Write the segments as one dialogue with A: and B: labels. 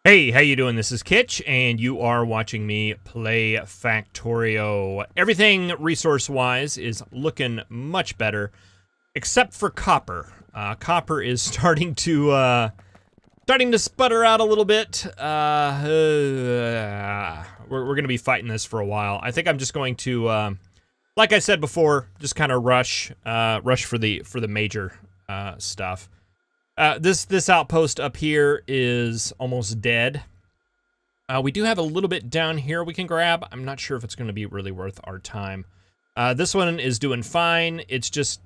A: Hey, how you doing? This is Kitch, and you are watching me play Factorio. Everything resource-wise is looking much better, except for copper. Copper is starting to sputter out a little bit. We're gonna be fighting this for a while. I think I'm just going to, like I said before, just kind of rush for the major stuff. This outpost up here is almost dead. We do have a little bit down here we can grab. I'm not sure if it's going to be really worth our time. This one is doing fine. It's just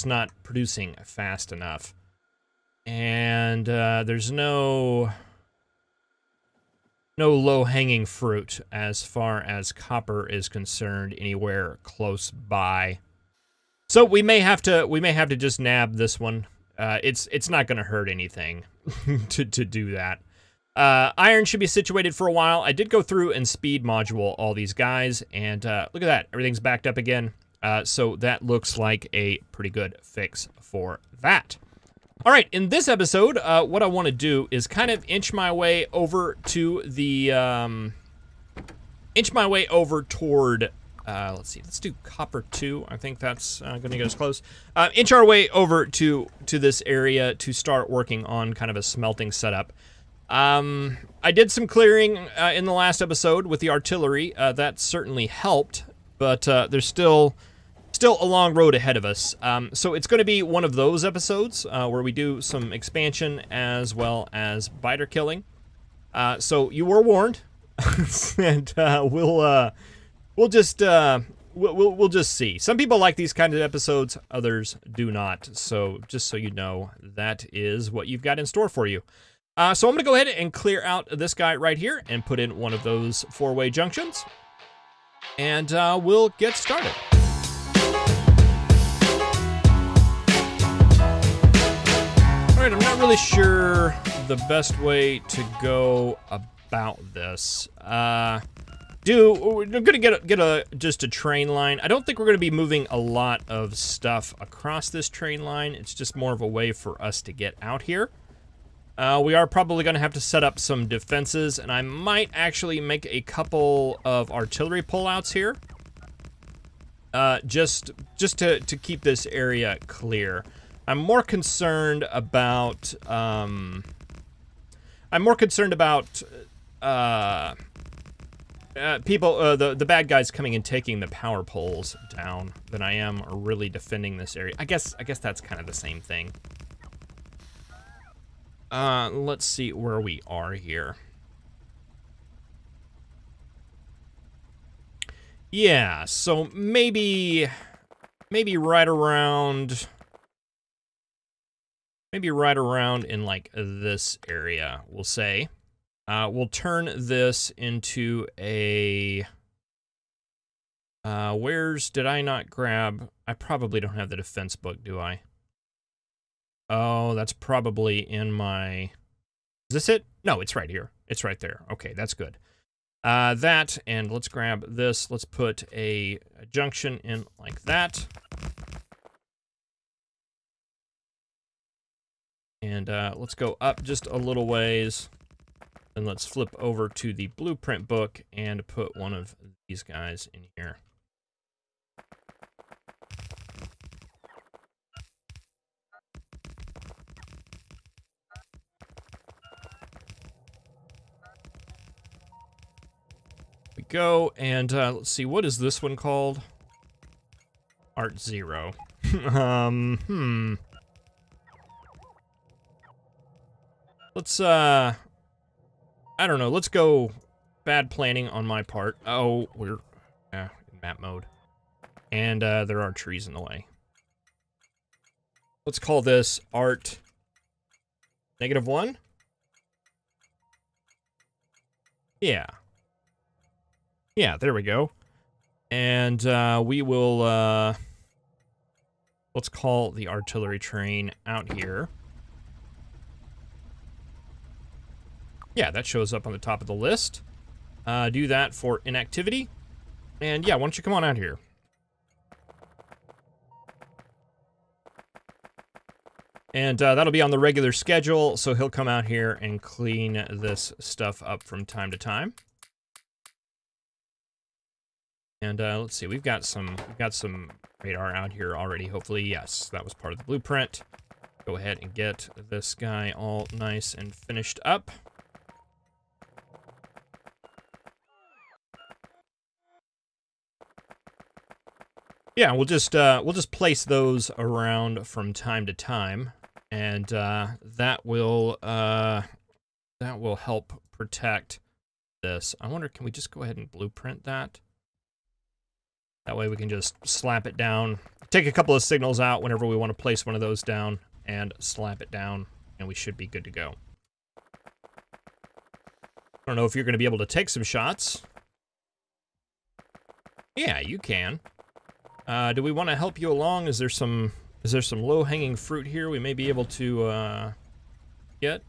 A: not producing fast enough. And there's no low-hanging fruit as far as copper is concerned anywhere close by. So we may have to just nab this one. It's not going to hurt anything to do that. Iron should be situated for a while. I did go through and speed module all these guys, and look at that. Everything's backed up again. So that looks like a pretty good fix for that. All right, in this episode, what I want to do is kind of inch my way over to the, toward, let's see, let's do copper 2. I think that's going to get us close. Inch our way over to this area to start working on kind of a smelting setup. I did some clearing in the last episode with the artillery. That certainly helped, but there's still a long road ahead of us. So it's going to be one of those episodes where we do some expansion as well as biter killing. So you were warned, and we'll just see. Some people like these kind of episodes, others do not. So just so you know, that is what you've got in store for you. So I'm gonna go ahead and clear out this guy right here and put in one of those 4-way junctions, and we'll get started. All right, I'm not really sure the best way to go about this. We're gonna get just a train line. I don't think we're gonna be moving a lot of stuff across this train line. It's just more of a way for us to get out here. We are probably gonna have to set up some defenses, and I might actually make a couple of artillery pullouts here. Just to keep this area clear. I'm more concerned about, people, the bad guys coming and taking the power poles down than I am really defending this area. I guess that's kind of the same thing. Let's see where we are here. Yeah, so maybe right around in like this area, we'll say. We'll turn this into a, did I not grab? I probably don't have the defense book, do I? Oh, that's probably in my, is this it? No, it's right here. It's right there. Okay, that's good. That, and let's grab this. Let's put a junction in like that. And let's go up just a little ways. And let's flip over to the blueprint book and put one of these guys in here. We go, and let's see, what is this one called? Art 0. Let's, I don't know, let's go bad planning on my part. Oh, we're in map mode. And there are trees in the way. Let's call this Art -1. Yeah. Yeah, there we go. And we will, let's call the artillery train out here. Yeah, that shows up on the top of the list. Do that for inactivity. And yeah, why don't you come on out here? And that'll be on the regular schedule, so he'll come out here and clean this stuff up from time to time. And let's see, we've got some radar out here already, hopefully. Yes, that was part of the blueprint. Go ahead and get this guy all nice and finished up. Yeah, we'll just place those around from time to time, and that will help protect this. I wonder, can we just go ahead and blueprint that? That way we can just slap it down, take a couple of signals out whenever we want to place one of those down, and slap it down, and we should be good to go. I don't know if you're going to be able to take some shots. Yeah, you can. Do we want to help you along? Is there some low-hanging fruit here we may be able to get?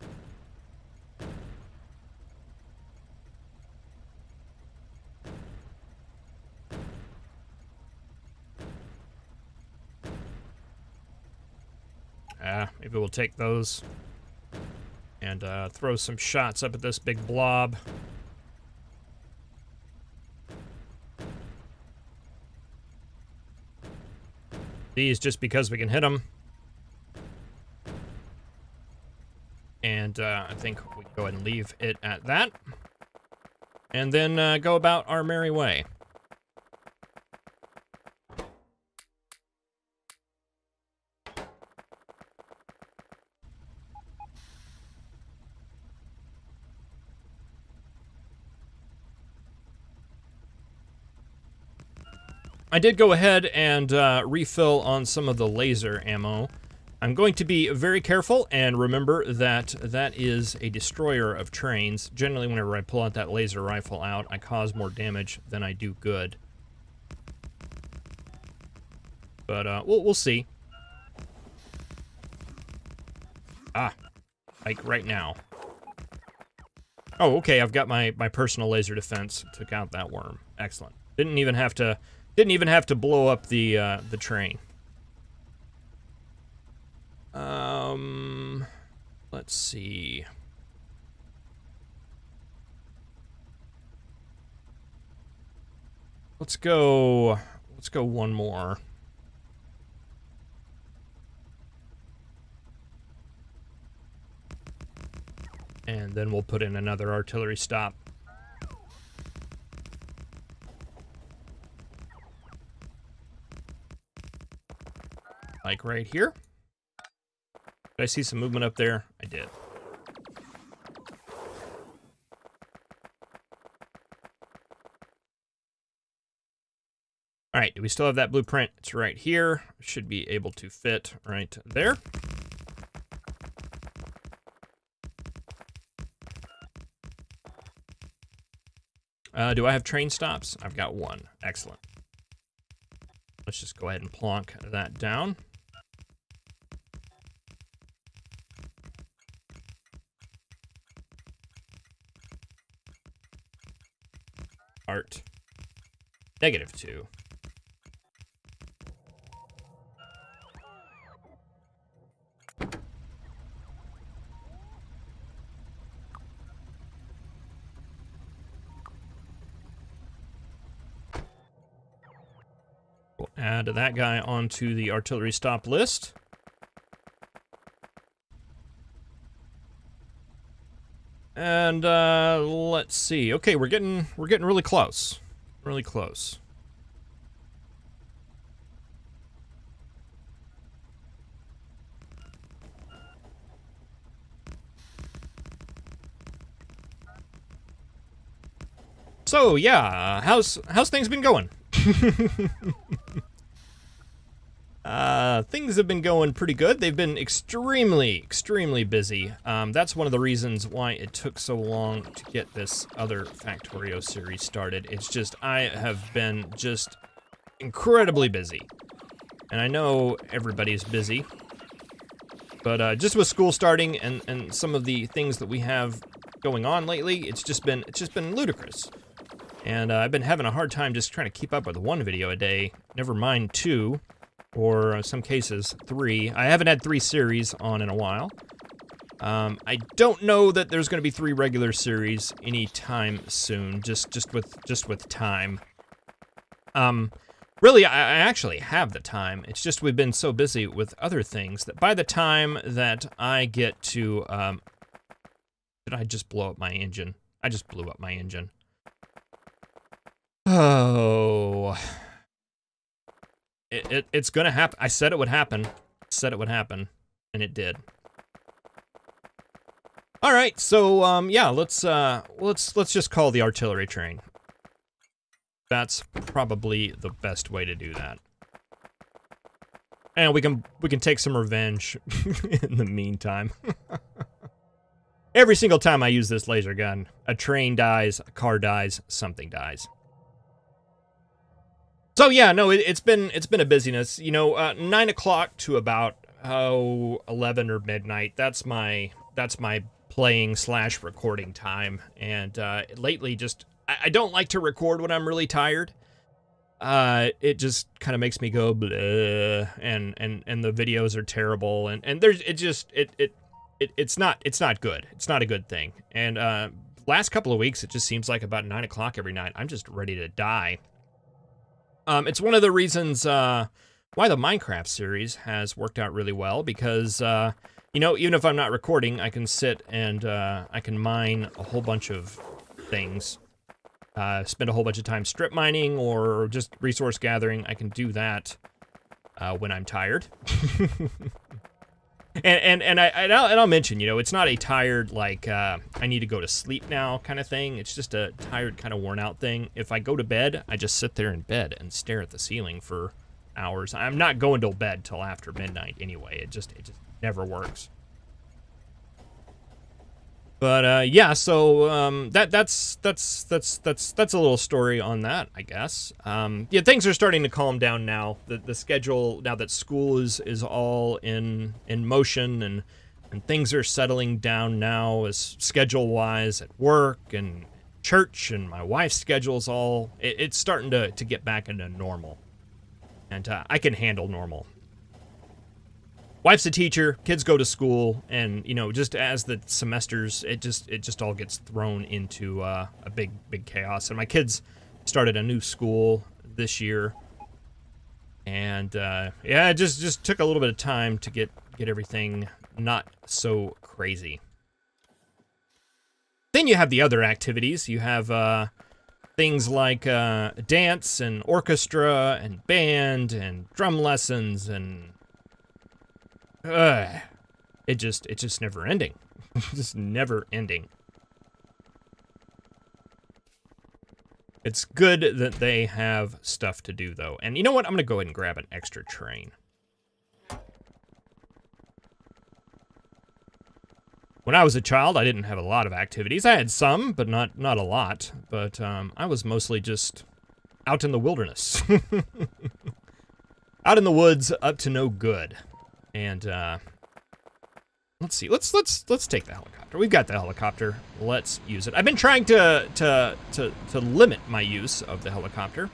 A: Maybe we'll take those and throw some shots up at this big blob. These just because we can hit them. And I think we can go ahead and leave it at that. And then go about our merry way. I did go ahead and refill on some of the laser ammo. I'm going to be very careful and remember that that is a destroyer of trains. Generally, whenever I pull out that laser rifle out, I cause more damage than I do good. But we'll see. Ah, like right now. Oh, okay, I've got my personal laser defense. Took out that worm. Excellent. Didn't even have to blow up the train. Let's see. Let's go one more. And then we'll put in another artillery stop. Like right here. Did I see some movement up there? I did. All right, do we still have that blueprint? It's right here. Should be able to fit right there. Do I have train stops? I've got one. Excellent. Let's just go ahead and plonk that down. Art. -2. We'll add that guy onto the artillery stop list. And let's see. Okay, we're getting really close. Really close. So yeah, how's things been going? Things have been going pretty good. They've been extremely busy. That's one of the reasons why it took so long to get this other Factorio series started. It's just, I have been just incredibly busy. And I know everybody's busy. But just with school starting and some of the things that we have going on lately, it's just been ludicrous. And I've been having a hard time just trying to keep up with one video a day, never mind two. or in some cases 3. I haven't had 3 series on in a while. I don't know that there's going to be 3 regular series anytime soon, just with time. Really, I actually have the time. It's just we've been so busy with other things that by the time that I get to, did I just blow up my engine? I just blew up my engine. Oh. It's gonna happen. I said it would happen. Said it would happen, and it did. All right, so yeah, let's just call the artillery train. That's probably the best way to do that. And we can take some revenge in the meantime. Every single time I use this laser gun, a train dies, a car dies, something dies. So yeah, no, it's been a busyness. You know, 9 o'clock to about 11 or midnight. That's my playing / recording time. And lately, just I don't like to record when I'm really tired. It just kind of makes me go bleh, and the videos are terrible, and there's it's not good. It's not a good thing. And last couple of weeks, it just seems like about 9 o'clock every night, I'm just ready to die. It's one of the reasons why the Minecraft series has worked out really well, because you know, even if I'm not recording, I can sit and I can mine a whole bunch of things. Spend a whole bunch of time strip mining or just resource gathering. I can do that when I'm tired. and I'll mention, you know, it's not a tired, like, I need to go to sleep now kind of thing. It's just a tired, kind of worn out thing. If I go to bed, I just sit there in bed and stare at the ceiling for hours. I'm not going to bed till after midnight anyway. It just never works. But yeah, so that's a little story on that, I guess. Yeah, things are starting to calm down now. The schedule, now that school is all in motion, and things are settling down now, as schedule wise at work and church, and my wife's schedule's all, it's starting to get back into normal, and I can handle normal. Wife's a teacher, kids go to school, and, you know, just as the semesters, it just all gets thrown into a big chaos. And my kids started a new school this year, and yeah, it just took a little bit of time to get everything not so crazy. Then you have the other activities. You have things like dance and orchestra and band and drum lessons, and it's just never ending. Just never ending. It's good that they have stuff to do, though. And you know what? I'm gonna go ahead and grab an extra train. When I was a child, I didn't have a lot of activities. I had some, but not a lot. But I was mostly just out in the wilderness. Out in the woods, up to no good. And let's see. Let's take the helicopter. We've got the helicopter. Let's use it. I've been trying to limit my use of the helicopter,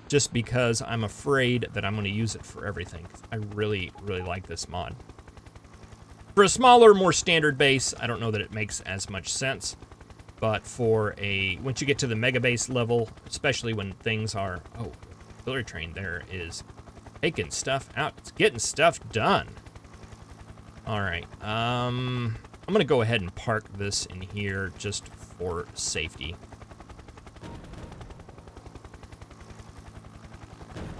A: just because I'm afraid that I'm going to use it for everything. I really like this mod. For a smaller, more standard base, I don't know that it makes as much sense. But for once you get to the megabase level, especially when things are, oh, artillery train there is taking stuff out. It's getting stuff done. All right. I'm gonna go ahead and park this in here just for safety.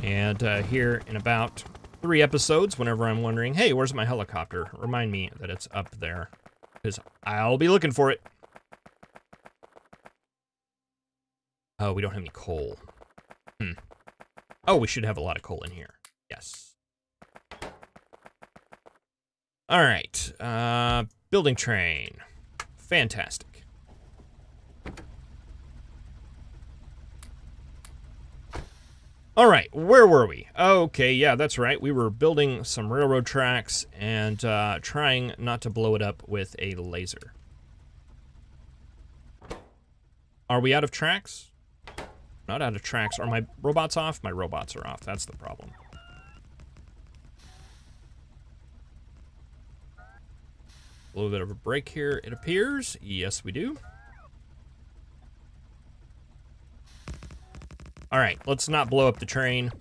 A: And here in about 3 episodes, whenever I'm wondering, hey, where's my helicopter? Remind me that it's up there, because I'll be looking for it. Oh, we don't have any coal. Oh, we should have a lot of coal in here. Yes. All right. Building train. Fantastic. All right, where were we? Okay, yeah, that's right. We were building some railroad tracks and trying not to blow it up with a laser. Are we out of tracks? Not out of tracks. Are my robots off? My robots are off. That's the problem. a little bit of a break here, it appears. Yes, we do. All right, let's not blow up the train.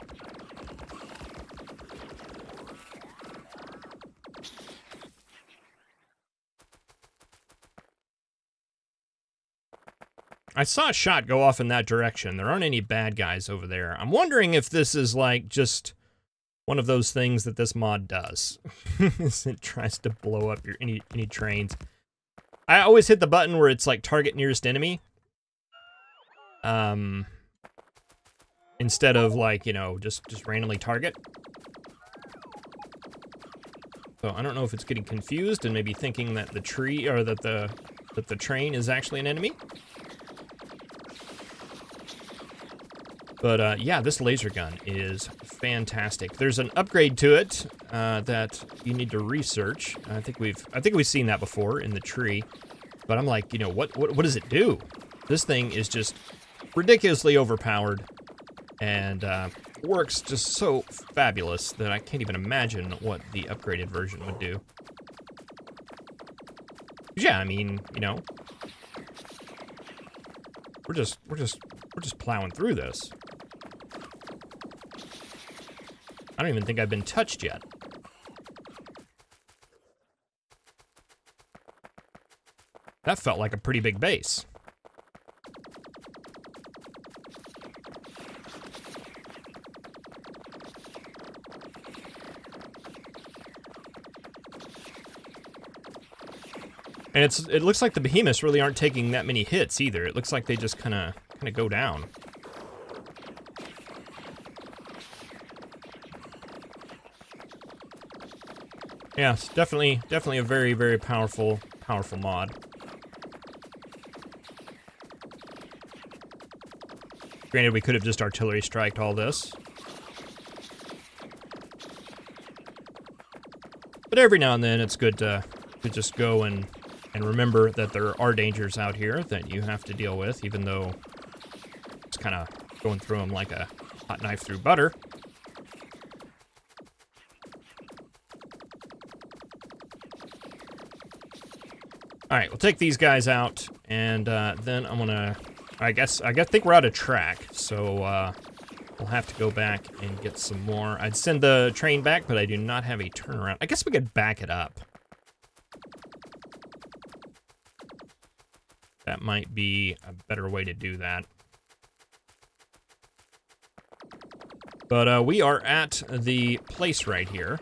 A: I saw a shot go off in that direction. There aren't any bad guys over there. I'm wondering if this is like just one of those things that this mod does. It tries to blow up your any trains. I always hit the button where it's like target nearest enemy. Instead of like, you know, just randomly target. So I don't know if it's getting confused and maybe thinking that the tree or that the train is actually an enemy. But yeah, this laser gun is fantastic. There's an upgrade to it that you need to research. I think we've seen that before in the tree. But I'm like, you know, what does it do? This thing is just ridiculously overpowered and works just so fabulous that I can't even imagine what the upgraded version would do. Yeah, I mean, you know, we're just plowing through this. I don't even think I've been touched yet. That felt like a pretty big base. And it looks like the behemoths really aren't taking that many hits either. It looks like they just kind of go down. Yeah, it's definitely a very, very powerful mod. Granted, we could have just artillery striked all this. But every now and then, it's good to just go and remember that there are dangers out here that you have to deal with, even though it's kind of going through them like a hot knife through butter. All right, we'll take these guys out, and then I'm gonna, I think we're out of track, so we'll have to go back and get some more. I'd send the train back, but I do not have a turnaround. I guess we could back it up. That might be a better way to do that. But we are at the place right here.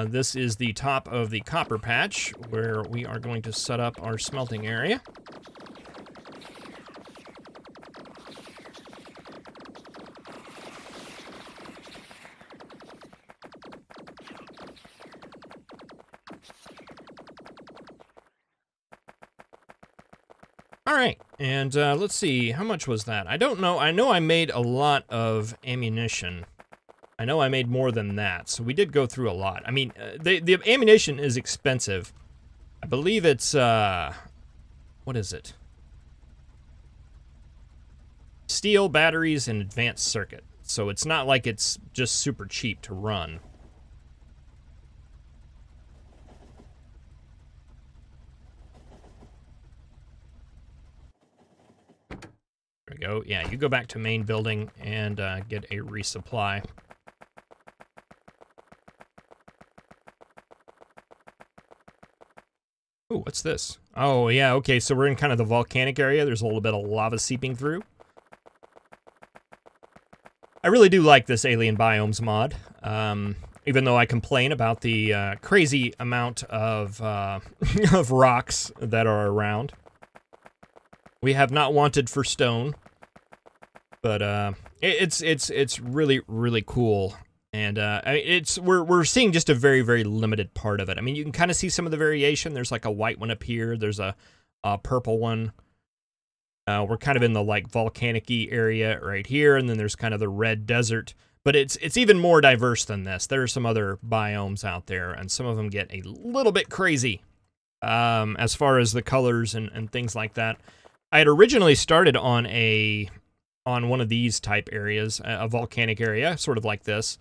A: This is the top of the copper patch, where we are going to set up our smelting area. All right, and let's see, how much was that? I don't know. I know I made a lot of ammunition. I know I made more than that, so we did go through a lot. I mean, the ammunition is expensive. I believe it's, what is it? Steel, batteries, and advanced circuit. So it's not like it's just super cheap to run. There we go. Yeah, you go back to main building and get a resupply. Ooh, what's this? Oh, yeah, okay, so we're in kind of the volcanic area. There's a little bit of lava seeping through. I really do like this Alien Biomes mod, even though I complain about the crazy amount of, of rocks that are around. We have not wanted for stone, but it's really, really cool. And we're seeing just a very, very limited part of it. I mean, you can kind of see some of the variation. There's like a white one up here. There's a purple one. We're kind of in the like volcanic-y area right here, and then there's kind of the red desert. But it's even more diverse than this. There are some other biomes out there, and some of them get a little bit crazy as far as the colors and things like that. I had originally started on one of these type areas, a volcanic area, sort of like this.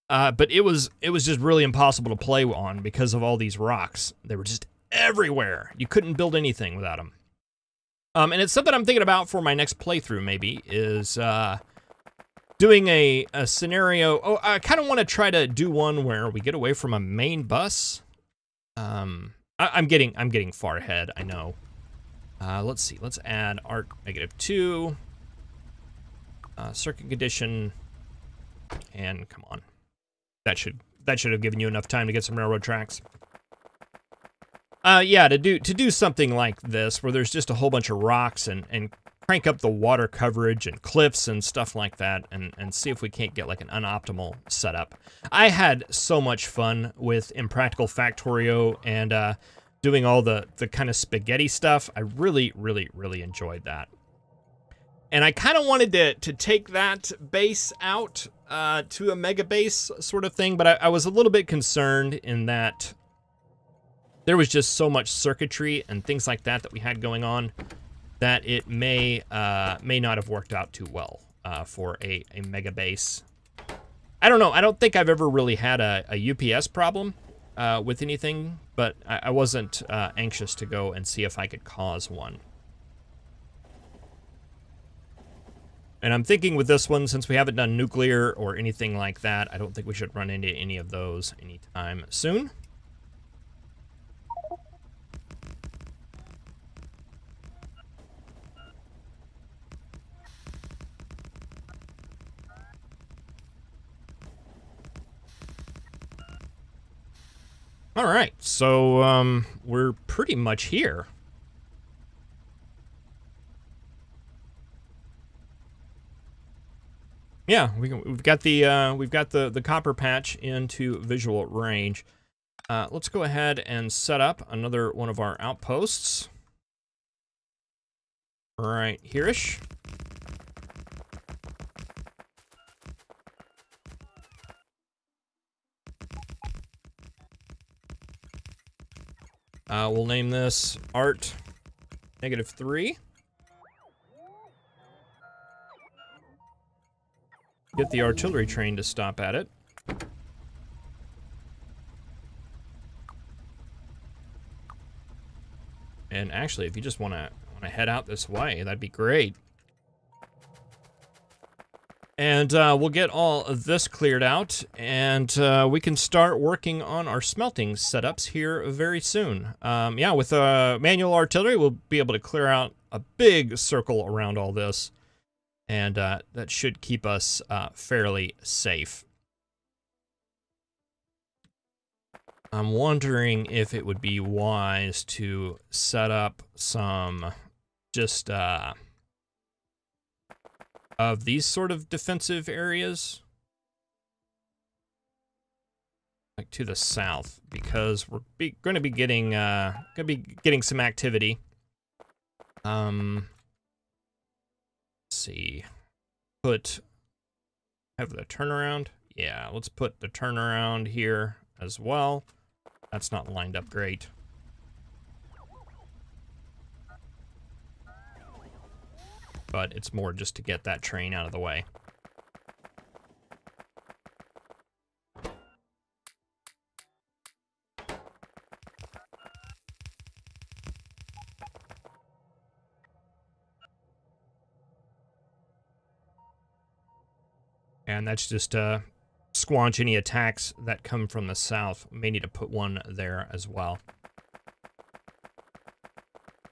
A: But it was just really impossible to play on because of all these rocks. They were just everywhere. You couldn't build anything without them. And it's something I'm thinking about for my next playthrough, maybe, is doing a scenario. Oh, I kind of want to try to do one where we get away from a main bus. I'm getting far ahead, I know. Let's see. Let's add arc -2, circuit condition, and come on. That should have given you enough time to get some railroad tracks. Yeah, to do something like this, where there's just a whole bunch of rocks and crank up the water coverage and cliffs and stuff like that, and see if we can't get like an unoptimal setup. I had so much fun with Impractical Factorio and doing all the kind of spaghetti stuff. I really, really, really enjoyed that. And I kind of wanted to take that base out to a mega base sort of thing, but I was a little bit concerned in that there was just so much circuitry and things like that we had going on that it may not have worked out too well for a mega base. I don't know. I don't think I've ever really had a UPS problem with anything, but I wasn't anxious to go and see if I could cause one. And I'm thinking with this one, since we haven't done nuclear or anything like that, I don't think we should run into any of those anytime soon. All right, so we're pretty much here. Yeah, we've got the copper patch into visual range. Let's go ahead and set up another one of our outposts. Right here-ish. We'll name this Art -3. Get the artillery train to stop at it. And actually, if you just want to head out this way, that'd be great. And we'll get all of this cleared out, and we can start working on our smelting setups here very soon. Yeah, with manual artillery, we'll be able to clear out a big circle around all this, and that should keep us fairly safe. I'm wondering if it would be wise to set up some just of these sort of defensive areas, like to the south, because we're going to be getting some activity. Let's see, have the turnaround. Yeah, let's put the turnaround here as well. That's not lined up great. But it's more just to get that train out of the way. And that's just to squanch any attacks that come from the south. May need to put one there as well.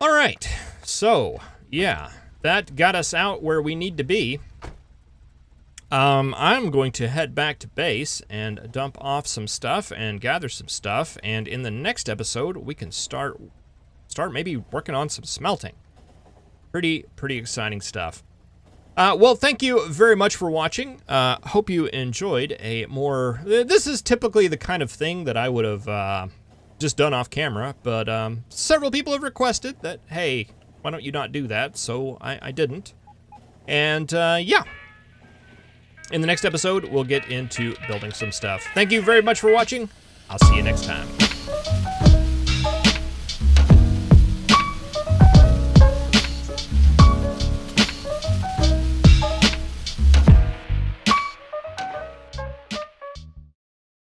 A: All right, so yeah. That got us out where we need to be. I'm going to head back to base and dump off some stuff and gather some stuff. And in the next episode, we can start maybe working on some smelting. Pretty exciting stuff. Well, thank you very much for watching. Hope you enjoyed a more... This is typically the kind of thing that I would have just done off camera, but several people have requested that, hey, why don't you not do that? So I didn't. And yeah. In the next episode, we'll get into building some stuff. Thank you very much for watching. I'll see you next time.